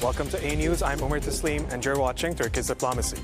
Welcome to Anews. I'm Umar Taslim, and you're watching Turkey's Diplomacy.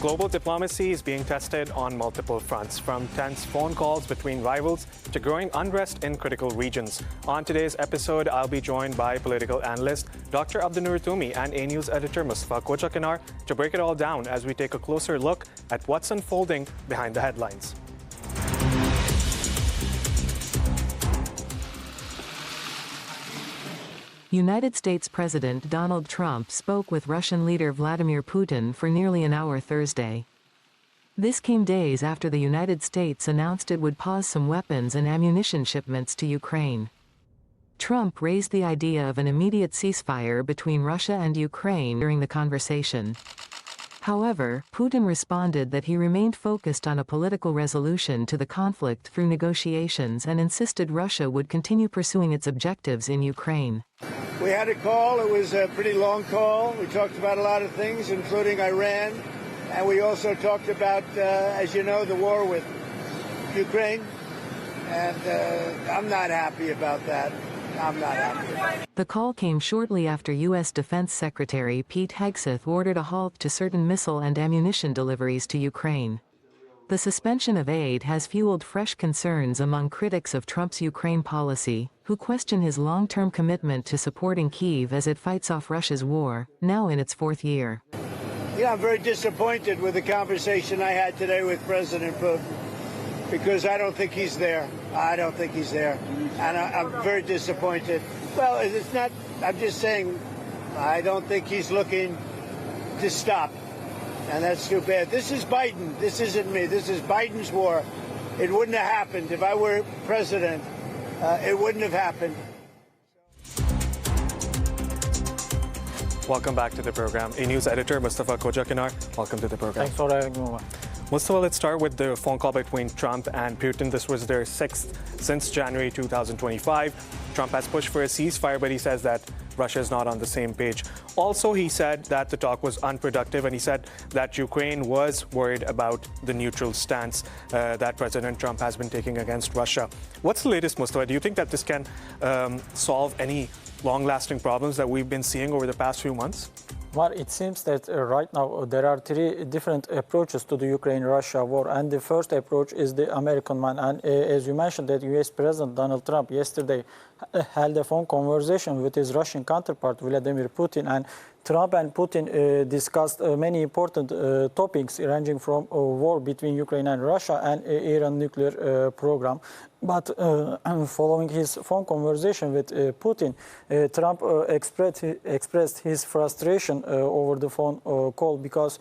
Global diplomacy is being tested on multiple fronts, from tense phone calls between rivals to growing unrest in critical regions. On today's episode, I'll be joined by political analyst Dr. Abdunur Toumi and Anews editor Mustafa Kocakinar to break it all down as we take a closer look at what's unfolding behind the headlines. United States President Donald Trump spoke with Russian leader Vladimir Putin for nearly an hour Thursday. This came days after the United States announced it would pause some weapons and ammunition shipments to Ukraine. Trump raised the idea of an immediate ceasefire between Russia and Ukraine during the conversation. However, Putin responded that he remained focused on a political resolution to the conflict through negotiations and insisted Russia would continue pursuing its objectives in Ukraine. We had a call. It was a pretty long call. We talked about a lot of things, including Iran. And we also talked about, as you know, the war with Ukraine. And I'm not happy about that. I'm not happy. The call came shortly after U.S. Defense Secretary Pete Hegseth ordered a halt to certain missile and ammunition deliveries to Ukraine. The suspension of aid has fueled fresh concerns among critics of Trump's Ukraine policy, who question his long-term commitment to supporting Kyiv as it fights off Russia's war, now in its fourth year. Yeah, I'm very disappointed with the conversation I had today with President Putin, because I don't think he's there. I don't think he's there. And I'm very disappointed. Well, it's not, I'm just saying, I don't think he's looking to stop. And that's too bad. This is Biden. This isn't me. This is Biden's war. It wouldn't have happened if I were president. It wouldn't have happened. Welcome back to the program. Anews editor Mustafa Kocakinar, welcome to the program. Thanks for having me. Mustafa, let's start with the phone call between Trump and Putin. This was their sixth since January 2025. Trump has pushed for a ceasefire, but he says that Russia is not on the same page. Also, he said that the talk was unproductive, and he said that Ukraine was worried about the neutral stance that President Trump has been taking against Russia. What's the latest, Mustafa? Do you think that this can solve any long-lasting problems that we've been seeing over the past few months? Well, it seems that right now there are three different approaches to the Ukraine-Russia war, and the first approach is the American one. And as you mentioned, that U.S. President Donald Trump yesterday held a phone conversation with his Russian counterpart Vladimir Putin, and Trump and Putin discussed many important topics ranging from war between Ukraine and Russia and Iran nuclear program. But following his phone conversation with Putin, Trump expressed his frustration over the phone call because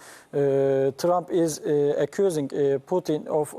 Trump is accusing Putin of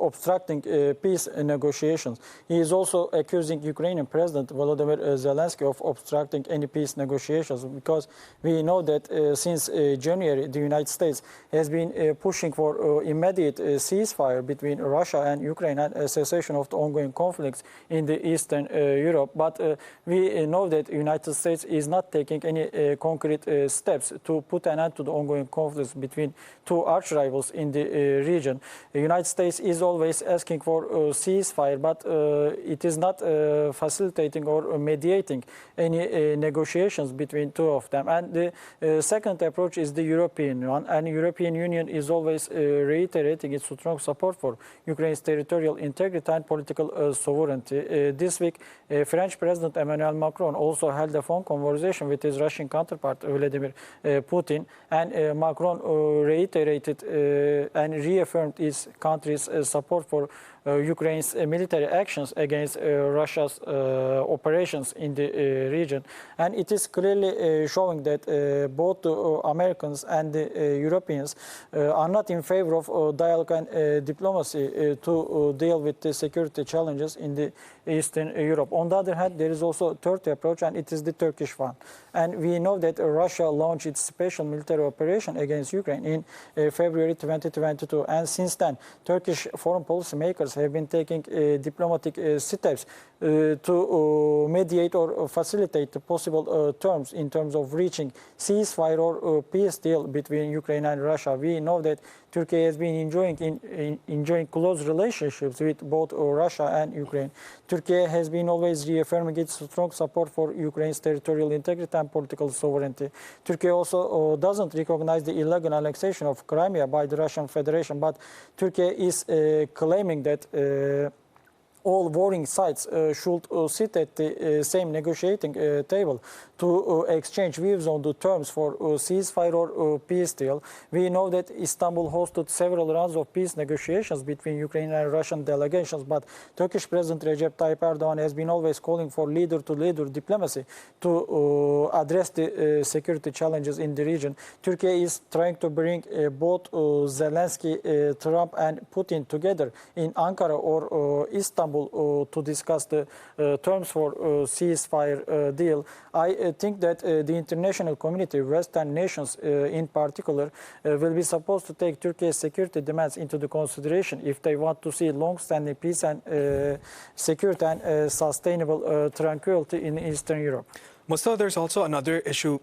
obstructing peace negotiations. He is also accusing Ukrainian President Volodymyr Zelensky of obstructing any peace negotiations, because we know that since January, the United States has been pushing for immediate ceasefire between Russia and Ukraine and a cessation of the ongoing conflicts in the Eastern Europe. But we know that the United States is not taking any concrete steps to put an end to the ongoing conflicts between two arch rivals in the region. The United States is always asking for a ceasefire, but it is not facilitating or mediating any negotiations between two of them. And the second approach is the European one, and the European Union is always reiterating its strong support for Ukraine's territorial integrity and political sovereignty. This week, French President Emmanuel Macron also held a phone conversation with his Russian counterpart Vladimir Putin, and Macron reiterated and reaffirmed his country's support for Ukraine's military actions against Russia's operations in the region. And it is clearly showing that both the Americans and the Europeans are not in favor of dialogue and diplomacy to deal with the security challenges in the Eastern Europe. On the other hand, there is also a third approach, and it is the Turkish one. And we know that Russia launched its special military operation against Ukraine in February 2022. And since then, Turkish foreign policy makers have been taking diplomatic steps to mediate or facilitate the possible terms in terms of reaching ceasefire or peace deal between Ukraine and Russia. We know that Turkey has been enjoying close relationships with both Russia and Ukraine. Turkey has been always reaffirming its strong support for Ukraine's territorial integrity and political sovereignty. Turkey also doesn't recognize the illegal annexation of Crimea by the Russian Federation, but Turkey is claiming that all warring sides should sit at the same negotiating table to exchange views on the terms for ceasefire or peace deal. We know that Istanbul hosted several rounds of peace negotiations between Ukrainian and Russian delegations, but Turkish President Recep Tayyip Erdogan has been always calling for leader-to-leader diplomacy to address the security challenges in the region. Turkey is trying to bring both Zelensky, Trump and Putin together in Ankara or Istanbul to discuss the terms for ceasefire deal. I think that the international community, Western nations in particular, will be supposed to take Turkey's security demands into the consideration if they want to see long-standing peace and security and sustainable tranquility in Eastern Europe. Mustafa, there's also another issue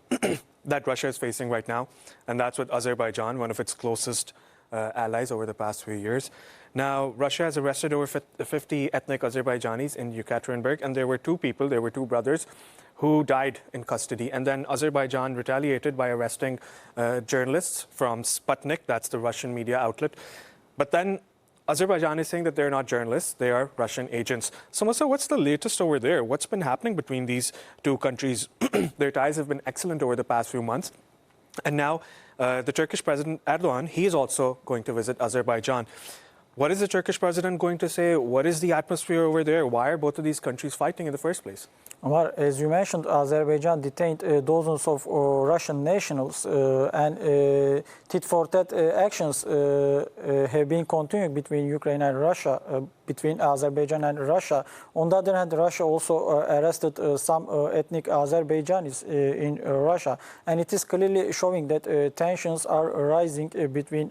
that Russia is facing right now, and that's with Azerbaijan, one of its closest allies over the past few years. Now, Russia has arrested over 50 ethnic Azerbaijanis in Yekaterinburg, and there were two brothers, who died in custody. And then Azerbaijan retaliated by arresting journalists from Sputnik, that's the Russian media outlet. But then Azerbaijan is saying that they're not journalists, they are Russian agents. So, Musa, what's the latest over there? What's been happening between these two countries? Their ties have been excellent over the past few months. And now the Turkish President Erdogan, he is also going to visit Azerbaijan. What is the Turkish president going to say? What is the atmosphere over there? Why are both of these countries fighting in the first place? Well, as you mentioned, Azerbaijan detained dozens of Russian nationals, and tit-for-tat actions have been continuing between Ukraine and Russia, between Azerbaijan and Russia. On the other hand, Russia also arrested some ethnic Azerbaijanis in Russia, and it is clearly showing that tensions are rising between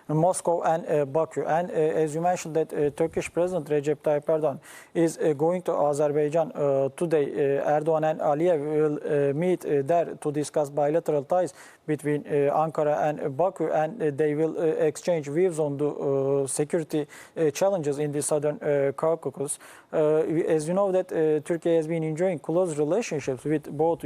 Moscow and Baku. And as you mentioned, that Turkish President Recep Tayyip Erdogan is going to Azerbaijan today. Erdogan and Aliyev will meet there to discuss bilateral ties between Ankara and Baku, and they will exchange views on the security challenges in the southern Caucasus. As you know, that Turkey has been enjoying close relationships with both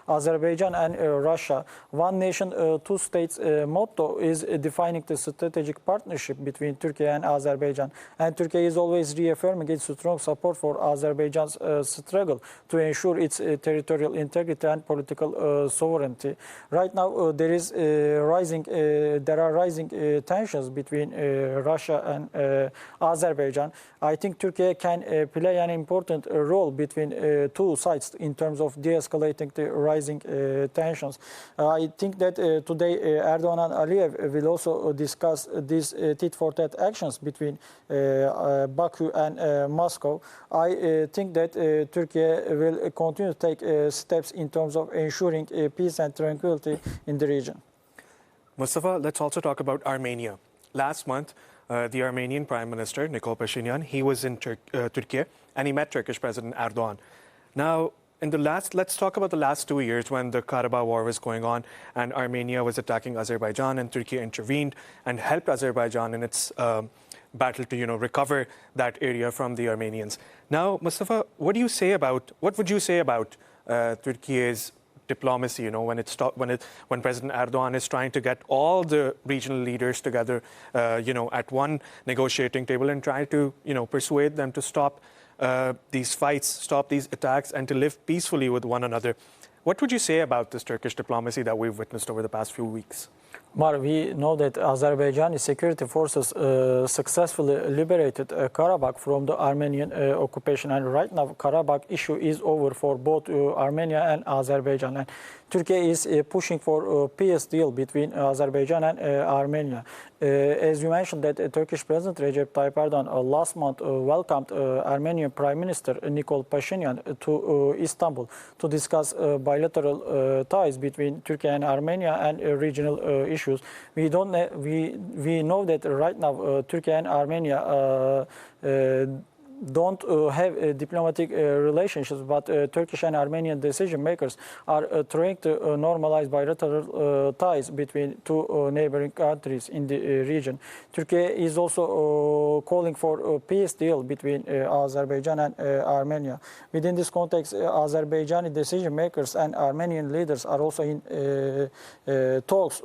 Azerbaijan and Russia. One nation, two states motto is defining the strategic partnership between Turkey and Azerbaijan. And Turkey is always reaffirming its strong support for Azerbaijan's struggle to ensure its territorial integrity and political sovereignty. Right now, there are rising tensions between Russia and Azerbaijan. I think Turkey can play an important role between two sides in terms of de-escalating the rising tensions. I think that today Erdogan and Aliyev will also discuss these tit-for-tat actions between Baku and Moscow. I think that Turkey will continue to take steps in terms of ensuring peace and tranquility in the region. Mustafa, let's also talk about Armenia. Last month, the Armenian Prime Minister, Nikol Pashinyan, he was in Turkey, and he met Turkish President Erdogan. Now, let's talk about the last 2 years when the Karabakh war was going on and Armenia was attacking Azerbaijan, and Turkey intervened and helped Azerbaijan in its battle to, recover that area from the Armenians. Now, Mustafa, what would you say about Turkey's diplomacy, when President Erdogan is trying to get all the regional leaders together, at one negotiating table and try to, persuade them to stop these fights, stop these attacks, and to live peacefully with one another. What would you say about this Turkish diplomacy that we've witnessed over the past few weeks? We know that Azerbaijani security forces successfully liberated Karabakh from the Armenian occupation, and right now Karabakh issue is over for both Armenia and Azerbaijan. And Turkey is pushing for a peace deal between Azerbaijan and Armenia. As you mentioned, that Turkish President Recep Tayyip Erdogan last month welcomed Armenian Prime Minister Nikol Pashinyan to Istanbul to discuss bilateral ties between Turkey and Armenia and regional issues. We know that right now Turkey and Armenia don't have diplomatic relationships, but Turkish and Armenian decision makers are trying to normalize bilateral ties between two neighboring countries in the region. Turkey is also calling for a peace deal between Azerbaijan and Armenia. Within this context, Azerbaijani decision makers and Armenian leaders are also in talks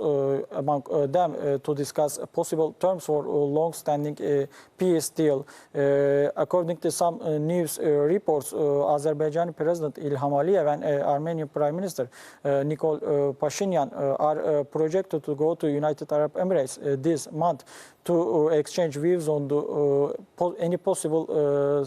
among them to discuss possible terms for a long-standing peace deal. According to some news reports, Azerbaijani President İlham Aliyev and Armenian Prime Minister Nikol Pashinyan are projected to go to United Arab Emirates this month to exchange views on any possible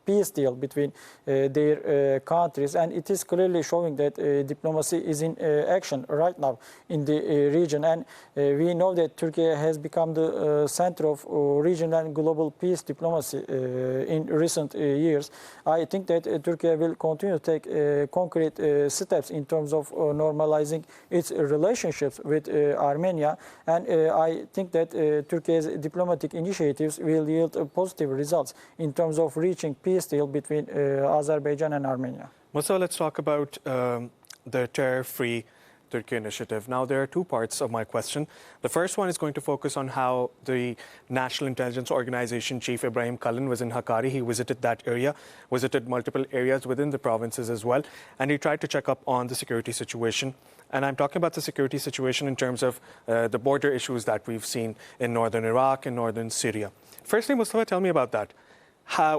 peace deal between their countries, and it is clearly showing that diplomacy is in action right now in the region. And we know that Turkey has become the center of regional and global peace diplomacy in recent years. I think that Turkey will continue to take concrete steps in terms of normalizing its relationships with Armenia, and I think that Turkey's diplomatic initiatives will yield positive results in terms of reaching peace deal between Azerbaijan and Armenia. Mustafa, let's talk about the terror-free Turkey initiative. Now, there are two parts of my question. The first one is going to focus on how the National Intelligence Organization Chief Ibrahim Kalın was in Hakkari. He visited that area, visited multiple areas within the provinces as well, and he tried to check up on the security situation. And I'm talking about the security situation in terms of the border issues that we've seen in northern Iraq and northern Syria. Firstly, Mustafa, tell me about that.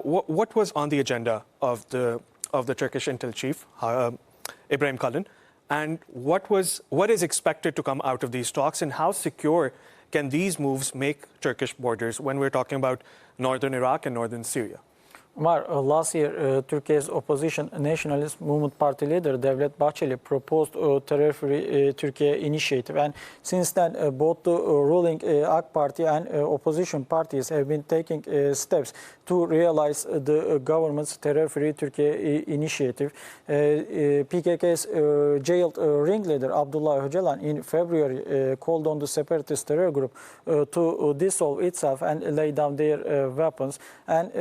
What was on the agenda of the Turkish Intel Chief, Ibrahim Kalın, and what is expected to come out of these talks, and how secure can these moves make Turkish borders when we're talking about northern Iraq and northern Syria? Last year, Turkey's opposition nationalist movement party leader Devlet Bahçeli proposed a terror-free Turkey initiative, and since then both the ruling AK Party and opposition parties have been taking steps to realize the government's terror-free Turkey initiative. PKK's jailed ringleader Abdullah Öcalan in February called on the separatist terror group to dissolve itself and lay down their weapons, and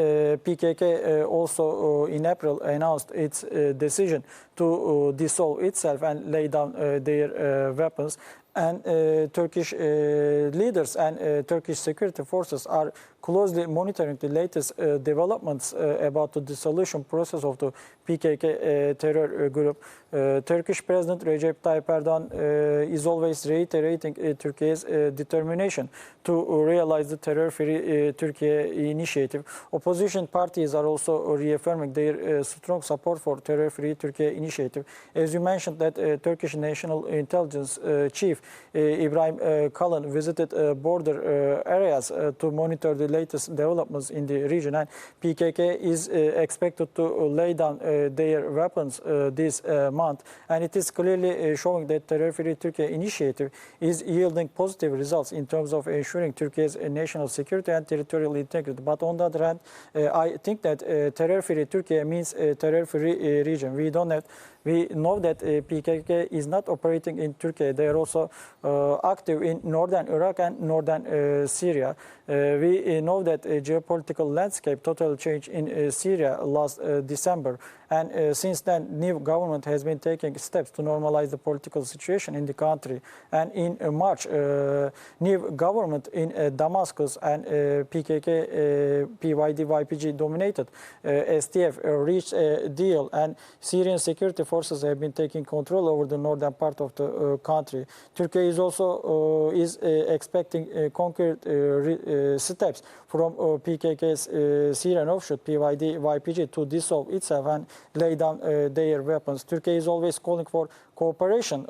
PKK also in April announced its decision to dissolve itself and lay down their weapons. And Turkish leaders and Turkish security forces are closely monitoring the latest developments about the dissolution process of the PKK terror group. Turkish President Recep Tayyip Erdogan is always reiterating Turkey's determination to realize the terror-free Turkey initiative. Opposition parties are also reaffirming their strong support for terror-free Turkey initiative. As you mentioned, that Turkish National Intelligence Chief Ibrahim Kalın visited border areas to monitor the latest developments in the region, and PKK is expected to lay down their weapons this month, and it is clearly showing that terror-free Turkey initiative is yielding positive results in terms of ensuring Turkey's national security and territorial integrity. But on the other hand, I think that terror-free Turkey means a terror-free region. We know that PKK is not operating in Turkey. They are also active in northern Iraq and northern Syria. We know that a geopolitical landscape totally changed in Syria last December. And since then, new government has been taking steps to normalize the political situation in the country. And in March, new government in Damascus and PKK, PYD-YPG dominated STF reached a deal, and Syrian security forces have been taking control over the northern part of the country. Turkey is also expecting concrete steps from PKK's Syrian offshoot PYD-YPG to dissolve itself and lay down their weapons. Turkey is always calling for cooperation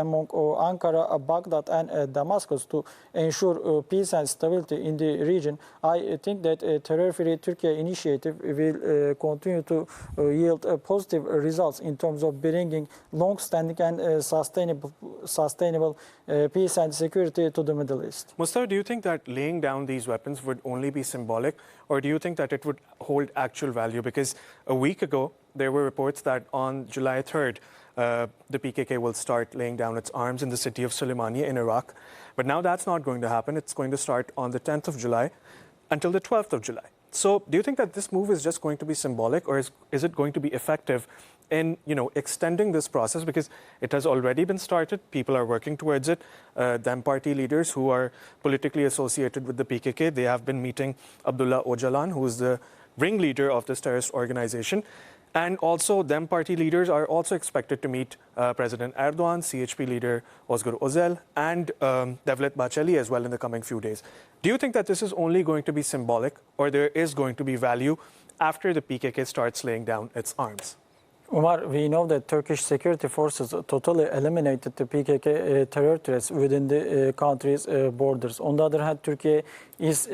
among Ankara, Baghdad, and Damascus to ensure peace and stability in the region, I think that a terror-free Turkey initiative will continue to yield positive results in terms of bringing long-standing and sustainable peace and security to the Middle East. Mustafa, do you think that laying down these weapons would only be symbolic, or do you think that it would hold actual value? Because a week ago, there were reports that on July 3rd, the PKK will start laying down its arms in the city of Suleimania in Iraq. But now that's not going to happen. It's going to start on the 10th of July until the 12th of July. So do you think that this move is just going to be symbolic, or is it going to be effective in extending this process? Because it has already been started. People are working towards it. Them party leaders who are politically associated with the PKK, they have been meeting Abdullah Öcalan, who is the ringleader of this terrorist organization. And also, them party leaders are also expected to meet President Erdogan, CHP leader Özgür Özel, and Devlet Bahçeli as well in the coming few days. Do you think that this is only going to be symbolic, or there is going to be value after the PKK starts laying down its arms? Umar, we know that Turkish security forces totally eliminated the PKK terror threats within the country's borders. On the other hand, Turkey is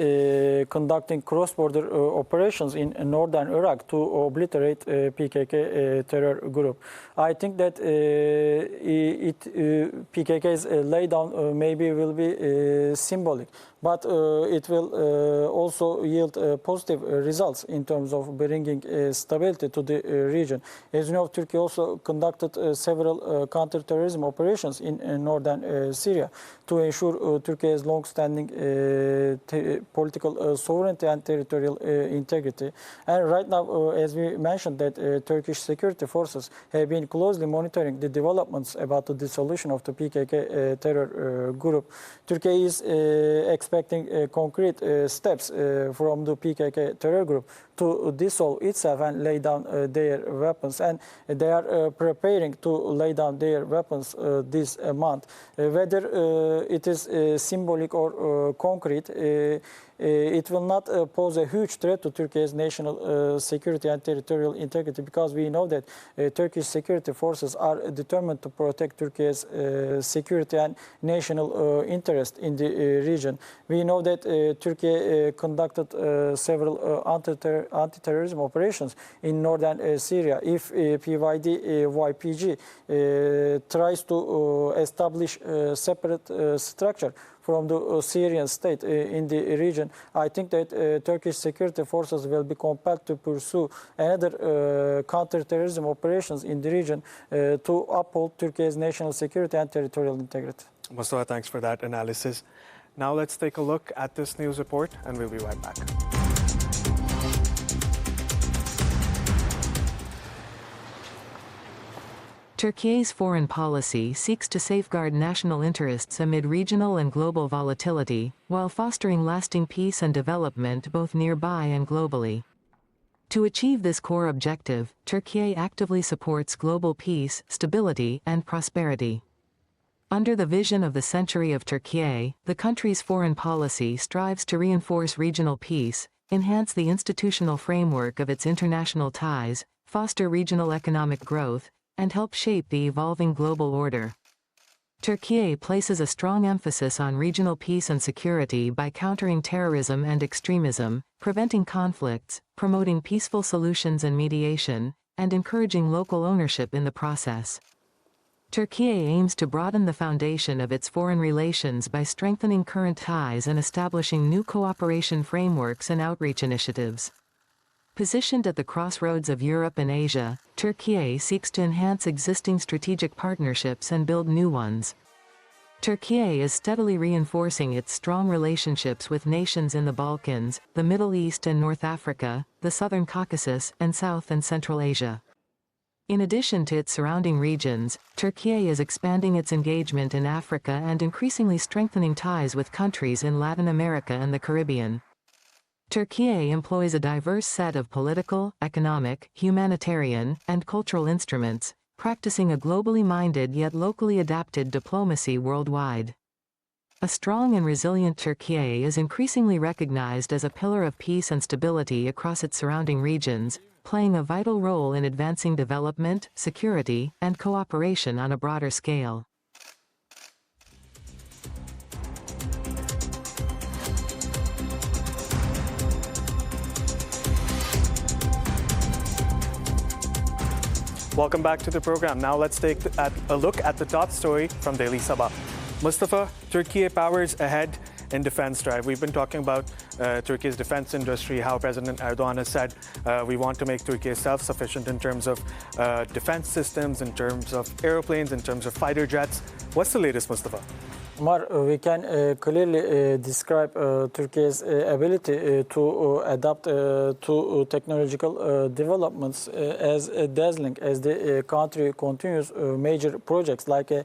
conducting cross-border operations in northern Iraq to obliterate PKK terror group. I think that PKK's laydown maybe will be symbolic, but it will also yield positive results in terms of bringing stability to the region. As you know, Turkey also conducted several counter-terrorism operations in northern Syria to ensure Turkey's long-standing political sovereignty and territorial integrity. And right now, as we mentioned, that Turkish security forces have been closely monitoring the developments about the dissolution of the PKK terror group. Turkey is expecting concrete steps from the PKK terror group to dissolve itself and lay down their weapons, and they are preparing to lay down their weapons this month. Whether it is symbolic or concrete, it will not pose a huge threat to Turkey's national security and territorial integrity, because we know that Turkish security forces are determined to protect Turkey's security and national interest in the region. We know that Turkey conducted several anti-terrorism operations in northern Syria. If PYD-YPG tries to establish a separate structure from the Syrian state in the region, I think that Turkish security forces will be compelled to pursue another counter-terrorism operations in the region to uphold Turkey's national security and territorial integrity. Mustafa, thanks for that analysis. Now let's take a look at this news report, and we'll be right back. Turkey's foreign policy seeks to safeguard national interests amid regional and global volatility, while fostering lasting peace and development both nearby and globally. To achieve this core objective, Turkey actively supports global peace, stability, and prosperity. Under the vision of the Century of Turkey, the country's foreign policy strives to reinforce regional peace, enhance the institutional framework of its international ties, foster regional economic growth, and help shape the evolving global order. Turkey places a strong emphasis on regional peace and security by countering terrorism and extremism, preventing conflicts, promoting peaceful solutions and mediation, and encouraging local ownership in the process. Turkey aims to broaden the foundation of its foreign relations by strengthening current ties and establishing new cooperation frameworks and outreach initiatives. Positioned at the crossroads of Europe and Asia, Turkey seeks to enhance existing strategic partnerships and build new ones. Turkey is steadily reinforcing its strong relationships with nations in the Balkans, the Middle East and North Africa, the Southern Caucasus, and South and Central Asia. In addition to its surrounding regions, Turkey is expanding its engagement in Africa and increasingly strengthening ties with countries in Latin America and the Caribbean. Turkey employs a diverse set of political, economic, humanitarian, and cultural instruments, practicing a globally minded yet locally adapted diplomacy worldwide. A strong and resilient Turkey is increasingly recognized as a pillar of peace and stability across its surrounding regions, playing a vital role in advancing development, security, and cooperation on a broader scale. Welcome back to the program. Now let's take a look at the top story from Daily Sabah. Mustafa, Türkiye powers ahead in defense drive. We've been talking about Turkey's defense industry, how President Erdogan has said we want to make Turkey self-sufficient in terms of defense systems, in terms of airplanes, in terms of fighter jets. What's the latest, Mustafa? Umar, we can clearly describe Turkey's ability to adapt to technological developments as dazzling as the country continues major projects like a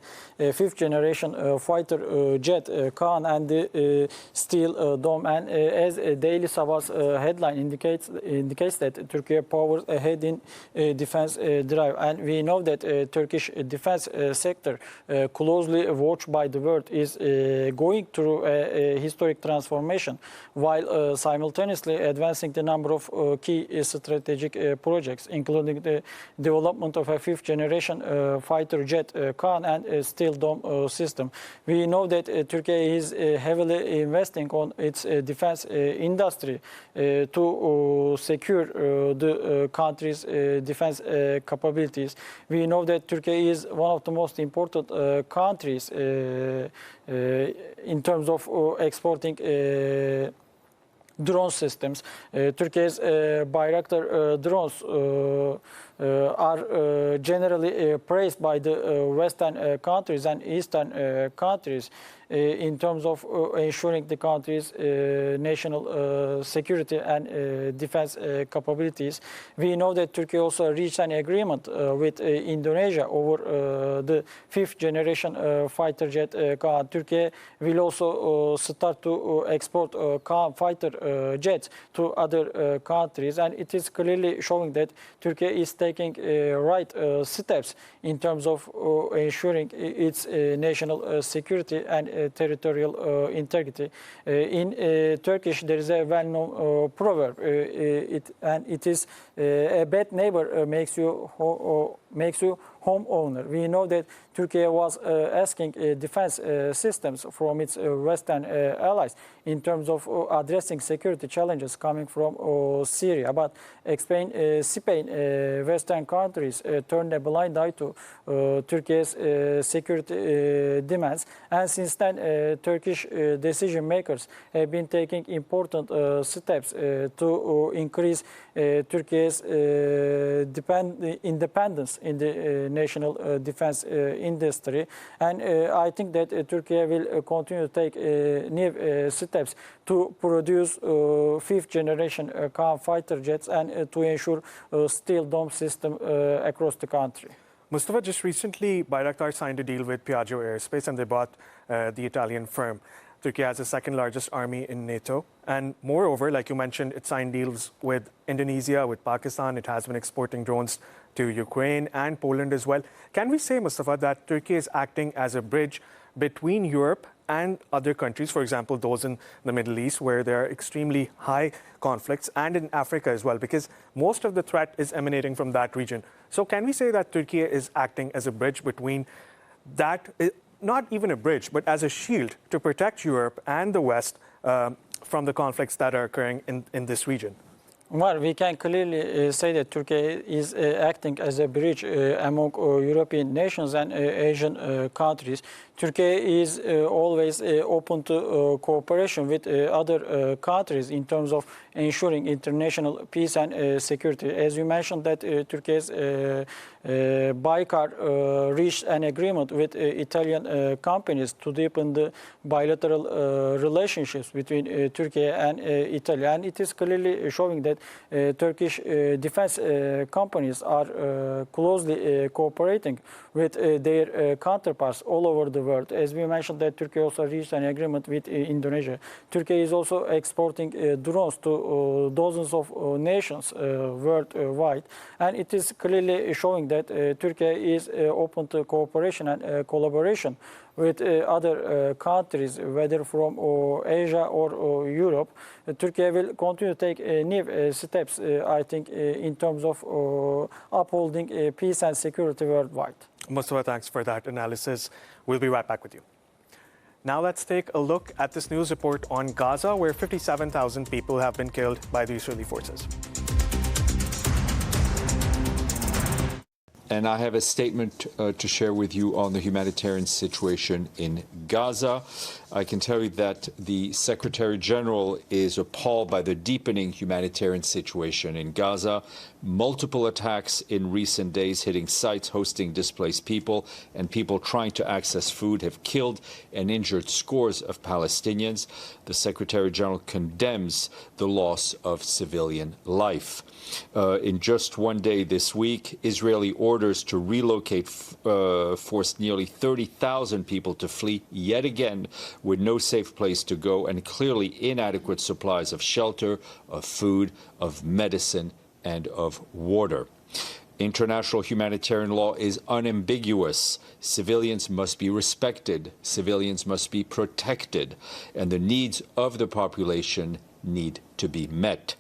fifth generation fighter jet, Kaan, and the Steel Dome. And as Daily Sabah's headline indicates that Turkey powers ahead in defense drive. And we know that Turkish defense sector, closely watched by the world, is going through a historic transformation while simultaneously advancing the number of key strategic projects, including the development of a fifth generation fighter jet, Kaan, and Steel Dome system. We know that Turkey is heavily investing on its defense industry to secure the country's defense capabilities. We know that Turkey is one of the most important countries in terms of exporting drone systems. Turkey's Bayraktar drones are generally praised by the Western countries and Eastern countries in terms of ensuring the country's national security and defense capabilities. We know that Turkey also reached an agreement with Indonesia over the fifth generation fighter jet Kaan. Turkey will also start to export Kaan fighter jets to other countries, and it is clearly showing that Turkey is taking right steps in terms of ensuring its national security and territorial integrity. In Turkish, there is a well-known proverb, it is a bad neighbor makes you homeowner. We know that Turkey was asking defense systems from its Western allies in terms of addressing security challenges coming from Syria. But Spain, Western countries turned a blind eye to Turkey's security demands. And since then, Turkish decision makers have been taking important steps to increase Turkey's independence in the national defense industry. And I think that Turkey will continue to take new steps to produce fifth generation Kaan fighter jets and to ensure Steel Dome system across the country. Mustafa, just recently, Bayraktar signed a deal with Piaggio Aerospace and they bought the Italian firm. Turkey has the second largest army in NATO. And moreover, like you mentioned, it signed deals with Indonesia, with Pakistan. It has been exporting drones to Ukraine and Poland as well. Can we say, Mustafa, that Turkey is acting as a bridge between Europe and other countries, for example, those in the Middle East, where there are extremely high conflicts, and in Africa as well, because most of the threat is emanating from that region. So can we say that Turkey is acting as a bridge between that, not even a bridge, but as a shield to protect Europe and the West from the conflicts that are occurring in this region? Well, we can clearly say that Turkey is acting as a bridge among European nations and Asian countries. Turkey is always open to cooperation with other countries in terms of ensuring international peace and security. As you mentioned, that Turkey's Baykar reached an agreement with Italian companies to deepen the bilateral relationships between Turkey and Italy. And it is clearly showing that Turkish defense companies are closely cooperating with their counterparts all over the world. As we mentioned, that Turkey also reached an agreement with Indonesia. Turkey is also exporting drones to dozens of nations worldwide. And it is clearly showing that Turkey is open to cooperation and collaboration with other countries, whether from Asia or Europe, Turkey will continue to take new steps, I think, in terms of upholding peace and security worldwide. Mustafa, thanks for that analysis. We'll be right back with you. Now let's take a look at this news report on Gaza, where 57,000 people have been killed by the Israeli forces. And I have a statement to share with you on the humanitarian situation in Gaza. I can tell you that the Secretary General is appalled by the deepening humanitarian situation in Gaza. Multiple attacks in recent days hitting sites hosting displaced people and people trying to access food have killed and injured scores of Palestinians. The Secretary General condemns the loss of civilian life. In just one day this week, Israeli orders to relocate forced nearly 30,000 people to flee yet again with no safe place to go and clearly inadequate supplies of shelter, of food, of medicine, and of water. International humanitarian law is unambiguous. Civilians must be respected. Civilians must be protected. And the needs of the population need to be met.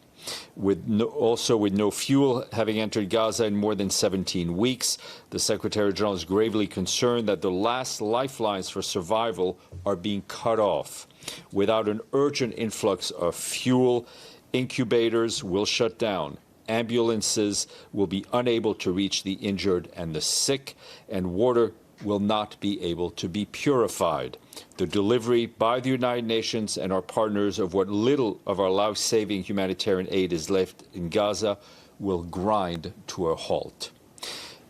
Also with no fuel having entered Gaza in more than 17 weeks, the Secretary General is gravely concerned that the last lifelines for survival are being cut off. Without an urgent influx of fuel, incubators will shut down. Ambulances will be unable to reach the injured and the sick, and water will not be able to be purified. The delivery by the United Nations and our partners of what little of our life-saving humanitarian aid is left in Gaza will grind to a halt.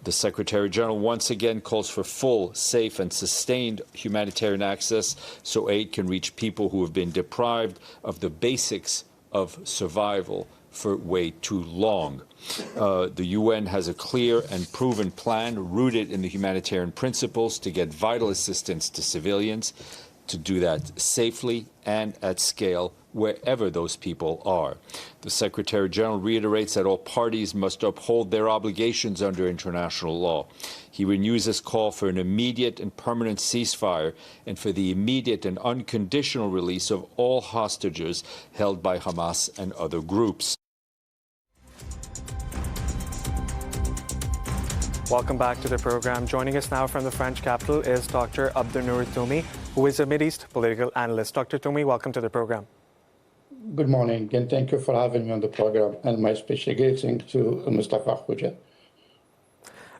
The Secretary General once again calls for full, safe and sustained humanitarian access so aid can reach people who have been deprived of the basics of survival for way too long. The UN has a clear and proven plan rooted in the humanitarian principles to get vital assistance to civilians, to do that safely and at scale wherever those people are. The Secretary General reiterates that all parties must uphold their obligations under international law. He renews his call for an immediate and permanent ceasefire and for the immediate and unconditional release of all hostages held by Hamas and other groups. Welcome back to the program. Joining us now from the French capital is Dr. Abdunnour Toumi, who is a Mideast political analyst. Dr. Toumi, welcome to the program. Good morning, and thank you for having me on the program, and my special greeting to Mustafa Khuja.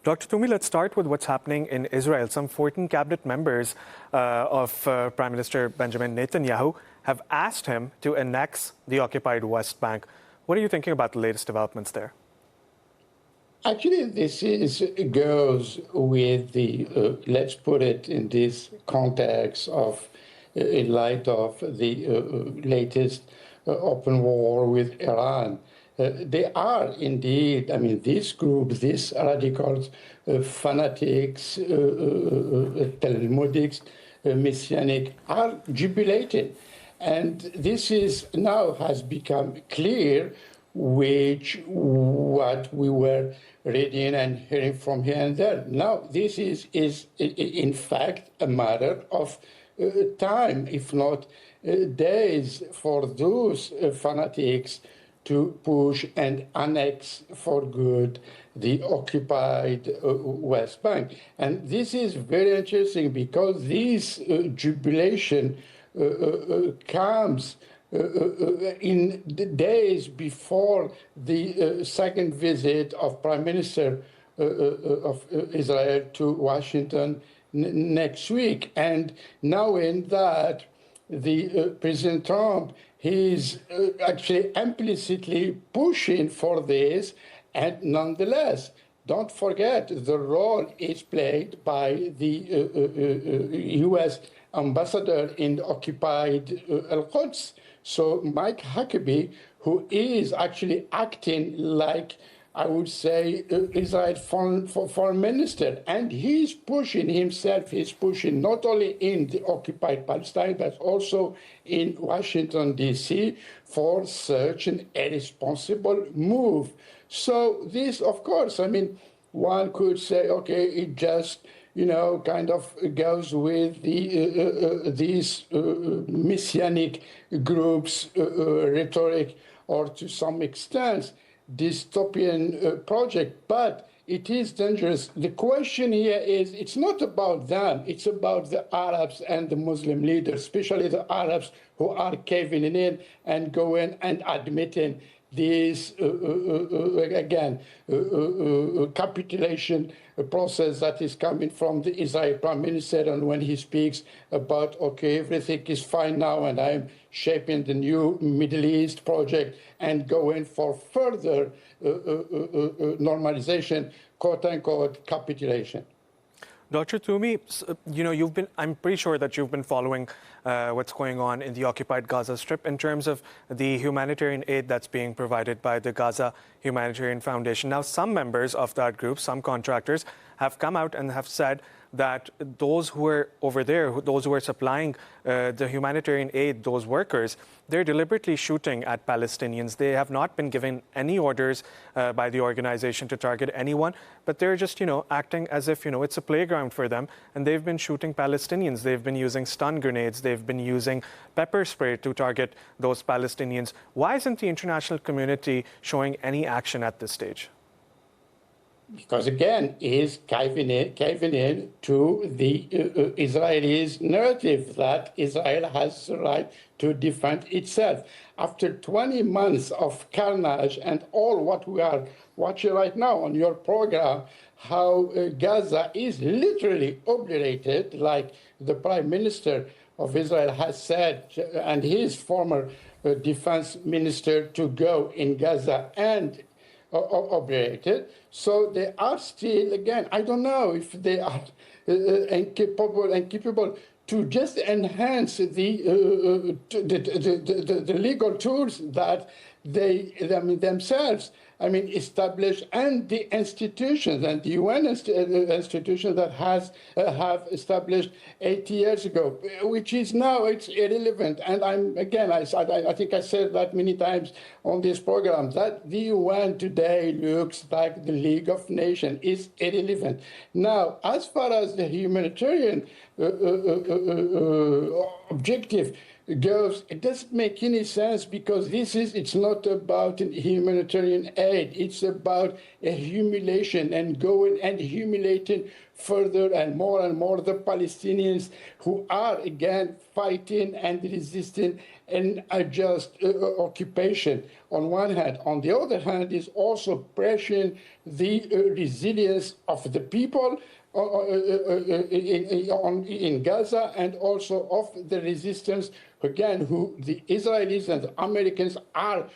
Dr. Toumi, let's start with what's happening in Israel. Some 14 cabinet members of Prime Minister Benjamin Netanyahu have asked him to annex the occupied West Bank. What are you thinking about the latest developments there? Actually, goes with the, let's put it in this context of, in light of the latest open war with Iran. They are indeed, I mean, this group, these radicals, fanatics, Talmudics, Messianic, are jubilating. And this is now has become clear, which what we were reading and hearing from here and there. Now, this is in fact a matter of time, if not days, for those fanatics to push and annex for good the occupied West Bank. And this is very interesting because this jubilation comes in the days before the second visit of Prime Minister of Israel to Washington next week. And knowing that the President Trump is actually implicitly pushing for this, and nonetheless, don't forget the role is played by the U.S. ambassador in the occupied Al-Quds. So Mike Huckabee, who is actually acting like, I would say, Israel foreign minister, and he's pushing himself, he's pushing not only in the occupied Palestine, but also in Washington, D.C., for such an irresponsible move. So this, of course, I mean, one could say, okay, it just kind of goes with these messianic groups' rhetoric, or to some extent, dystopian project. But it is dangerous. The question here is, it's not about them, it's about the Arabs and the Muslim leaders, especially the Arabs who are caving in and going and admitting this, capitulation process that is coming from the Israeli Prime Minister. And when he speaks about, okay, everything is fine now and I'm shaping the new Middle East project and going for further normalization, quote-unquote, capitulation. Dr. Toomey, I'm pretty sure that you've been following what's going on in the occupied Gaza Strip in terms of the humanitarian aid that's being provided by the Gaza Humanitarian Foundation. Now, some members of that group, some contractors, have come out and have said that those who are over there, those who are supplying the humanitarian aid, those workers, they're deliberately shooting at Palestinians. They have not been given any orders by the organization to target anyone, but they're just, acting as if, it's a playground for them. And they've been shooting Palestinians. They've been using stun grenades. They've been using pepper spray to target those Palestinians. Why isn't the international community showing any action at this stage? Because again, is caving in to the Israelis' narrative that Israel has the right to defend itself. After 20 months of carnage and all what we are watching right now on your program, how Gaza is literally obliterated, like the Prime Minister of Israel has said, and his former defense minister, to go in Gaza and obliterated. So they are still, again, I don't know if they are incapable to just enhance the legal tools that they themselves, established, and the institutions, and the UN institutions that have established 80 years ago, which is now it's irrelevant. And I think I said that many times on this program, that the UN today looks like the League of Nations, is irrelevant. Now, as far as the humanitarian objective goes, it doesn't make any sense, because it's not about humanitarian aid. It's about a humiliation and going and humiliating further and more the Palestinians who are, again, fighting and resisting an unjust occupation on one hand. On the other hand, is also pressuring the resilience of the people in Gaza, and also of the resistance, again, who the Israelis and the Americans are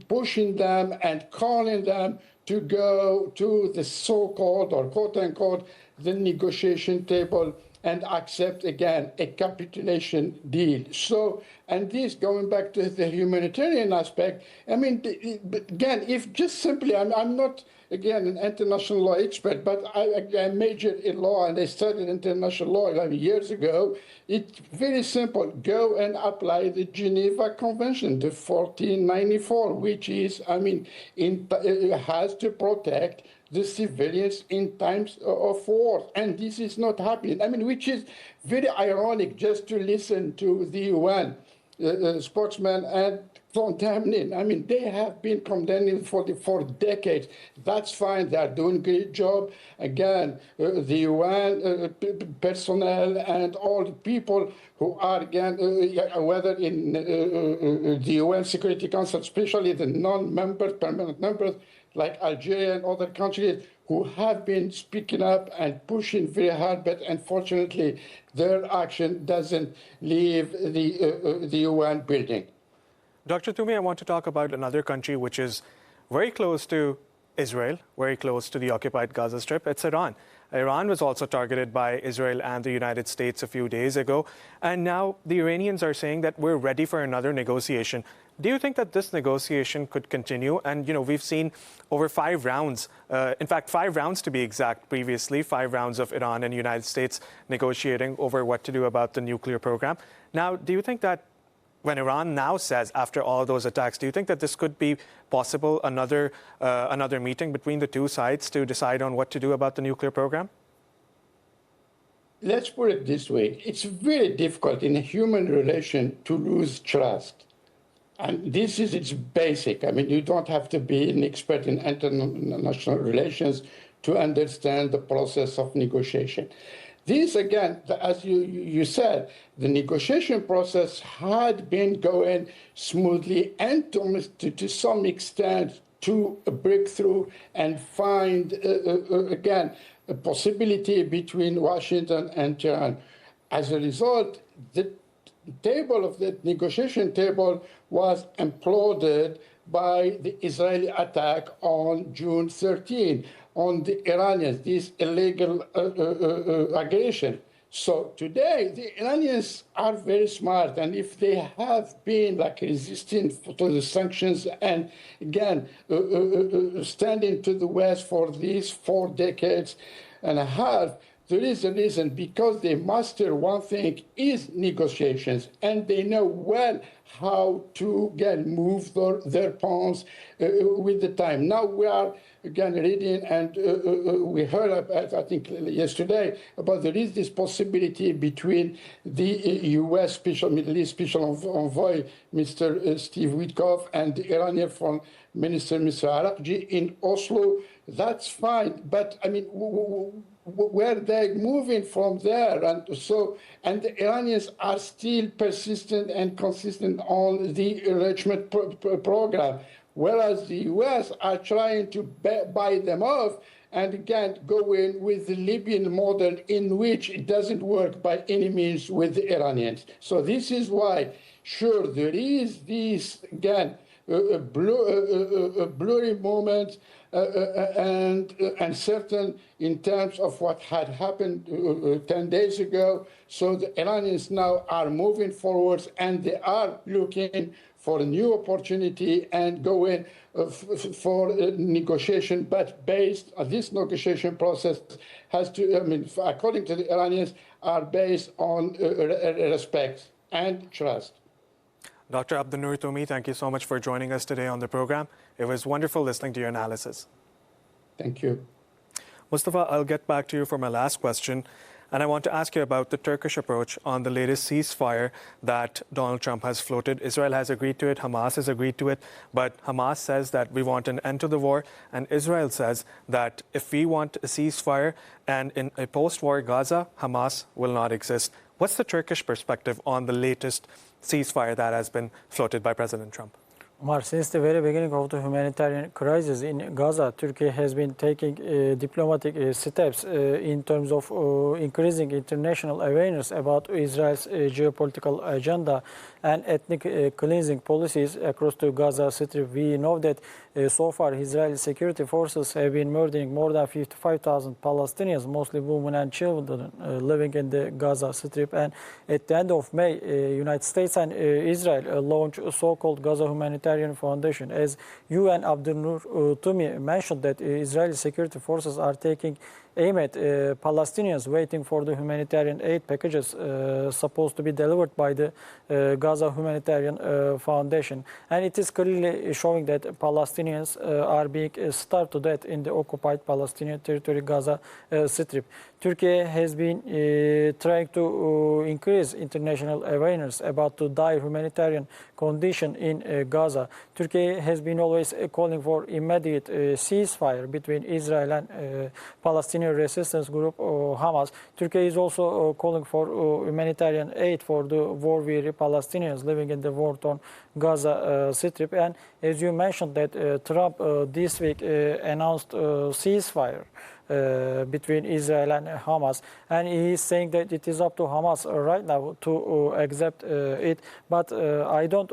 pushing them and calling them to go to the so-called, or quote-unquote, the negotiation table and accept, again, a capitulation deal. So, and this, going back to the humanitarian aspect, again, if just simply, I'm not, again, an international law expert, but I majored in law and I studied international law 11 years ago. It's very simple. Go and apply the Geneva Convention, the 1494, which is, it has to protect the civilians in times of war. And this is not happening. Which is very ironic, just to listen to the UN spokesman and condemning. They have been condemning for decades. That's fine. They are doing a great job. Again, the UN personnel and all the people who are, again, whether in the UN Security Council, especially the non-members, permanent members, like Algeria and other countries, who have been speaking up and pushing very hard, but unfortunately their action doesn't leave the UN building. Dr. Toomey, I want to talk about another country which is very close to Israel, very close to the occupied Gaza Strip. It's Iran. Iran was also targeted by Israel and the United States a few days ago. And now the Iranians are saying that we're ready for another negotiation. Do you think that this negotiation could continue? And, we've seen over 5 rounds, in fact, 5 rounds to be exact previously, 5 rounds of Iran and United States negotiating over what to do about the nuclear program. Now, do you think that when Iran now says, after all those attacks, do you think that this could be possible, another meeting between the two sides to decide on what to do about the nuclear program? let's put it this way. It's very difficult in a human relation to lose trust. And this is its basic. I mean, you don't have to be an expert in international relations to understand the process of negotiation. This, again, as you said, the negotiation process had been going smoothly and to some extent to a breakthrough and find, again, a possibility between Washington and Tehran. As a result, the negotiation table was imploded by the Israeli attack on June 13 on the Iranians, this illegal aggression. So today, the Iranians are very smart, and if they have been like resisting to the sanctions and again standing to the West for these 4 decades and a half, there is a reason, because they master one thing is negotiations, and they know well how to again move their pawns with the time. Now we are again reading, and we heard about, I think yesterday, about there is this possibility between the U.S. Middle East Special Envoy, Mr. Steve Witkoff, and the Iranian Foreign Minister, Mr. Arakji, in Oslo. That's fine, but I mean, where they're moving from there, and the Iranians are still persistent and consistent on the enrichment program, whereas the U.S. are trying to buy them off and again go in with the Libyan model, in which it doesn't work by any means with the Iranians. So this is why, sure, there is this again a blurry moment. And certain in terms of what had happened 10 days ago. So the Iranians now are moving forwards, and they are looking for a new opportunity and going for negotiation, but based on this negotiation process has to, I mean, according to the Iranians, are based on respect and trust. Dr. Abdunnoor Toumi, thank you so much for joining us today on the program. It was wonderful listening to your analysis. Thank you. Mustafa, I'll get back to you for my last question. And I want to ask you about the Turkish approach on the latest ceasefire that Donald Trump has floated. Israel has agreed to it, Hamas has agreed to it, but Hamas says that we want an end to the war, and Israel says that if we want a ceasefire and in a post-war Gaza, Hamas will not exist. What's the Turkish perspective on the latest ceasefire that has been floated by President Trump? Omar, since the very beginning of the humanitarian crisis in Gaza, Turkey has been taking diplomatic steps in terms of increasing international awareness about Israel's geopolitical agenda and ethnic cleansing policies across the Gaza Strip. We know that so far Israeli security forces have been murdering more than 55,000 Palestinians, mostly women and children, living in the Gaza Strip. And at the end of May, United States and Israel launched a so-called Gaza Humanitarian Foundation. As UN Abdunnoor Toumi mentioned, that Israeli security forces are taking aim at Palestinians waiting for the humanitarian aid packages supposed to be delivered by the Gaza Humanitarian Foundation. And it is clearly showing that Palestinians are being starved to death in the occupied Palestinian territory, Gaza Strip. Turkey has been trying to increase international awareness about the dire humanitarian condition in Gaza. Turkey has been always calling for immediate ceasefire between Israel and Palestinian resistance group Hamas. Turkey is also calling for humanitarian aid for the war-weary Palestinians living in the war-torn Gaza Strip. And as you mentioned, that Trump this week announced ceasefire between Israel and Hamas, and he is saying that it is up to Hamas right now to accept it. But I don't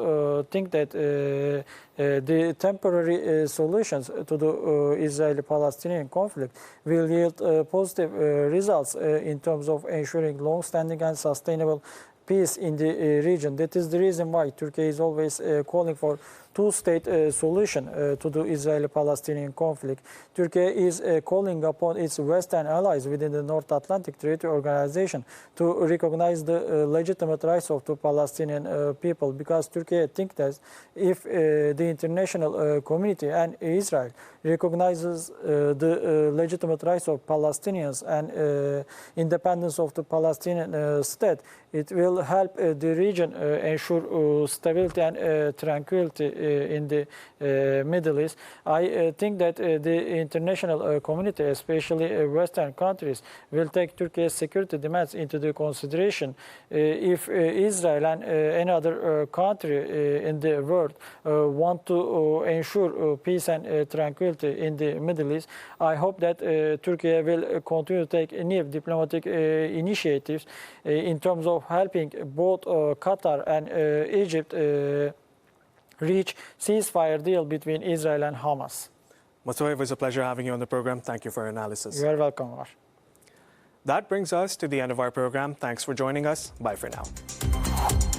think that the temporary solutions to the Israeli-Palestinian conflict will yield positive results in terms of ensuring long-standing and sustainable peace in the region. That is the reason why Turkey is always calling for two-state solution to the Israeli-Palestinian conflict. Turkey is calling upon its Western allies within the North Atlantic Treaty Organization to recognize the legitimate rights of the Palestinian people, because Turkey thinks that if the international community and Israel recognizes the legitimate rights of Palestinians and independence of the Palestinian state, it will help the region ensure stability and tranquility in the Middle East. I think that the international community, especially Western countries, will take Turkey's security demands into the consideration. If Israel and any other country in the world want to ensure peace and tranquility in the Middle East, I hope that Turkey will continue to take new diplomatic initiatives in terms of helping both Qatar and Egypt reach ceasefire deal between Israel and Hamas. Mustafa, it was a pleasure having you on the program. Thank you for your analysis. You are welcome, Var. That brings us to the end of our program. Thanks for joining us. Bye for now.